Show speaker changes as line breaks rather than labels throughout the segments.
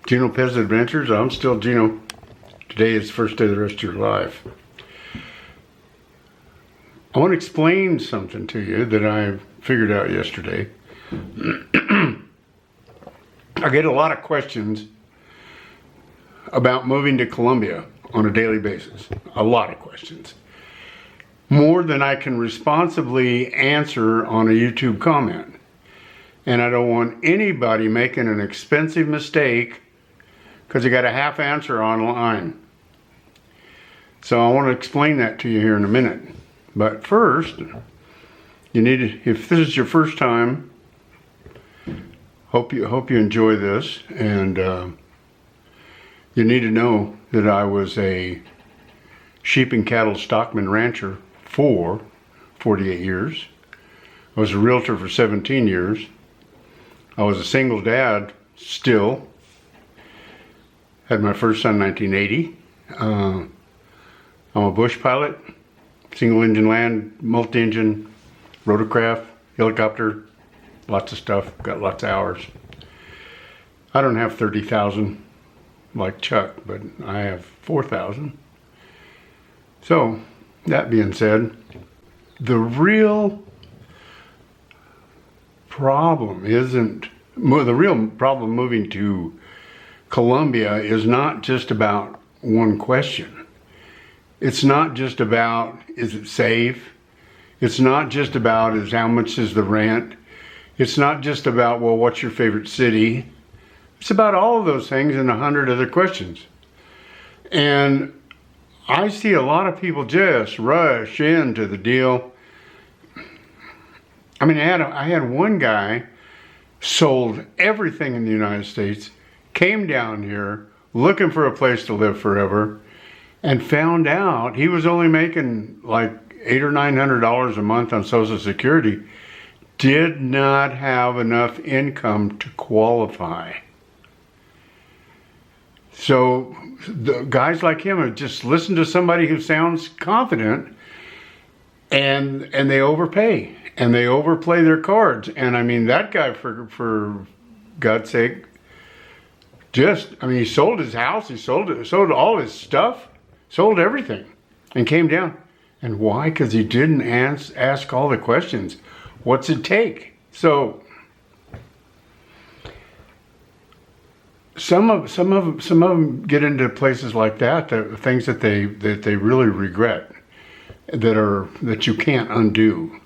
Geno Pez Adventures. I'm still Geno. Today is the first day of the rest of your life. I want to explain something to you that I figured out yesterday. I get a lot of questions about moving to Colombia on a daily basis. A lot of questions. More than I can responsibly answer on a YouTube comment. And I don't want anybody making an expensive mistake because they got a half answer online. So I want to explain that to you here in a minute. But first, you need to, if this is your first time, hope you enjoy this, and you need to know that I was a sheep and cattle stockman rancher for 48 years. I was a realtor for 17 years. I was a single dad still. Had my first son in 1980. I'm a bush pilot, single engine land, multi-engine, rotorcraft, helicopter, lots of stuff, got lots of hours. I don't have 30,000 like Chuck, but I have 4,000. So, that being said, the real problem moving to Colombia is not just about one question. It's not just about, is it safe? It's not just about, how much is the rent? It's not just about, well, what's your favorite city? It's about all of those things and 100 other questions. And I see a lot of people just rush into the deal. I mean, I had one guy sold everything in the United States, came down here looking for a place to live forever, and found out he was only making like $800 or $900 a month on Social Security, did not have enough income to qualify. So the guys like him just listen to somebody who sounds confident, and they overpay and they overplay their cards. And I mean, that guy, for God's sake, he sold his house, he sold all his stuff, sold everything, and came down. And why? Because he didn't ask all the questions. What's it take? So some of them get into places like that, things that they really regret, that you can't undo.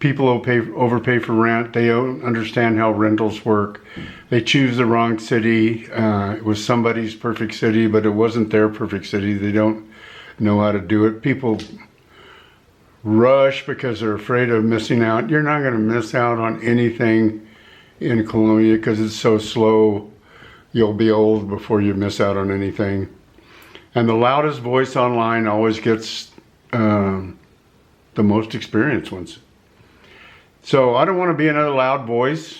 People overpay for rent. They don't understand how rentals work. They choose the wrong city. It was somebody's perfect city, but it wasn't their perfect city. They don't know how to do it. People rush because they're afraid of missing out. You're not going to miss out on anything in Colombia because it's so slow. You'll be old before you miss out on anything. And the loudest voice online always gets the most experienced ones. So I don't want to be another loud voice.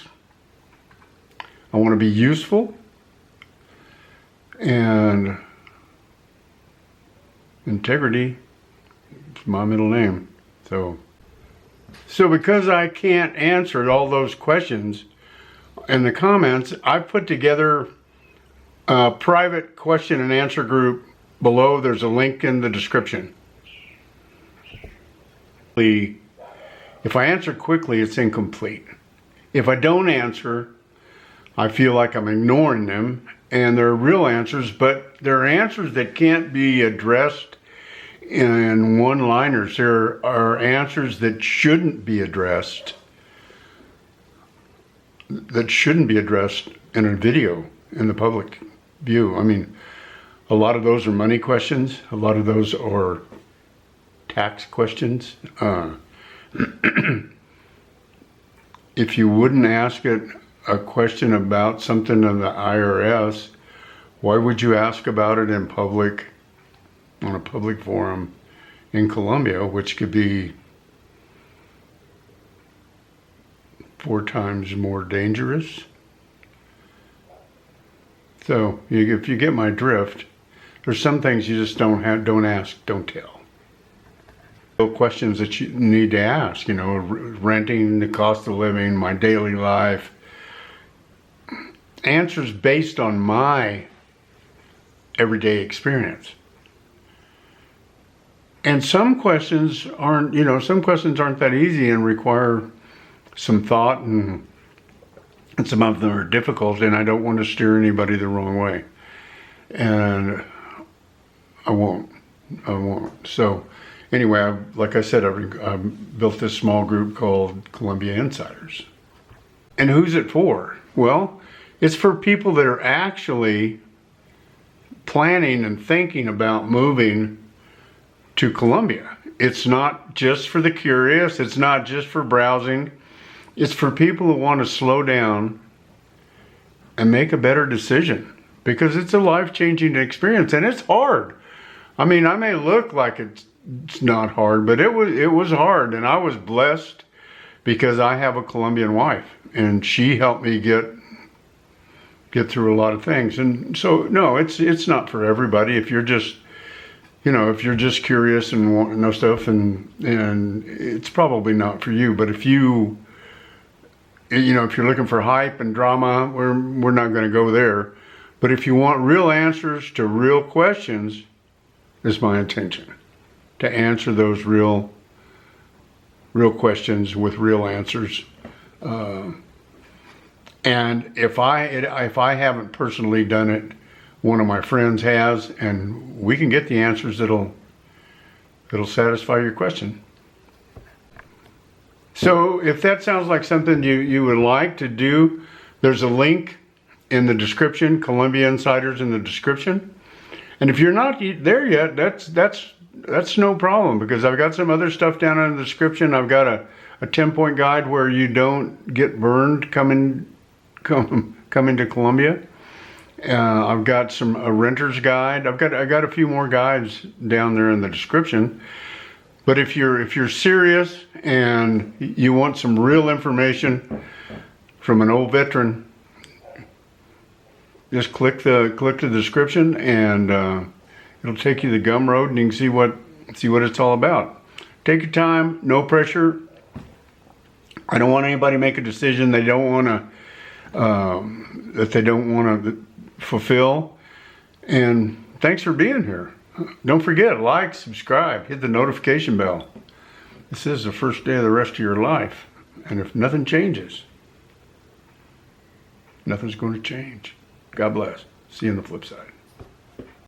I want to be useful. And integrity is my middle name. So because I can't answer all those questions in the comments, I've put together a private question and answer group below. There's a link in the description. If I answer quickly, it's incomplete. If I don't answer, I feel like I'm ignoring them, and they're real answers, but they're answers that can't be addressed in one-liners. There are answers that shouldn't be addressed, in a video, in the public view. I mean, a lot of those are money questions. A lot of those are tax questions. If you wouldn't ask it a question about something in the IRS, why would you ask about it in public, on a public forum in Colombia, which could be 4 times more dangerous? So if you get my drift, there's some things you just don't ask, don't tell. Questions that you need to ask, renting, the cost of living, my daily life. answers based on my everyday experience. And some questions aren't that easy and require some thought, and some of them are difficult, and I don't want to steer anybody the wrong way. And I won't. So anyway, like I said, I built this small group called Colombia Insiders. And who's it for? Well, it's for people that are actually planning and thinking about moving to Colombia. It's not just for the curious. It's not just for browsing. It's for people who want to slow down and make a better decision, because it's a life-changing experience, and it's hard. I mean, I may look like it's not hard, but it was hard, and I was blessed because I have a Colombian wife, and she helped me get through a lot of things. And so, no, it's not for everybody. If you're just curious and want to know stuff, and it's probably not for you. But if you're looking for hype and drama, we're not going to go there. But if you want real answers to real questions, is my intention to answer those real questions with real answers. And if I haven't personally done it, one of my friends has, and we can get the answers that'll satisfy your question. So if that sounds like something you would like to do, there's a link in the description, Colombia Insiders in the description. And if you're not there yet, that's no problem, because I've got some other stuff down in the description. I've got a 10-point guide where you don't get burned coming to Colombia. I've got a renter's guide. I got a few more guides down there in the description. But if you're serious and you want some real information from an old veteran, just click the description, and it'll take you the gum road, and you can see what it's all about. Take your time, no pressure. I don't want anybody to make a decision that they don't want to fulfill. And thanks for being here. Don't forget, like, subscribe, hit the notification bell. This is the first day of the rest of your life, and if nothing changes, nothing's going to change. God bless. See you on the flip side.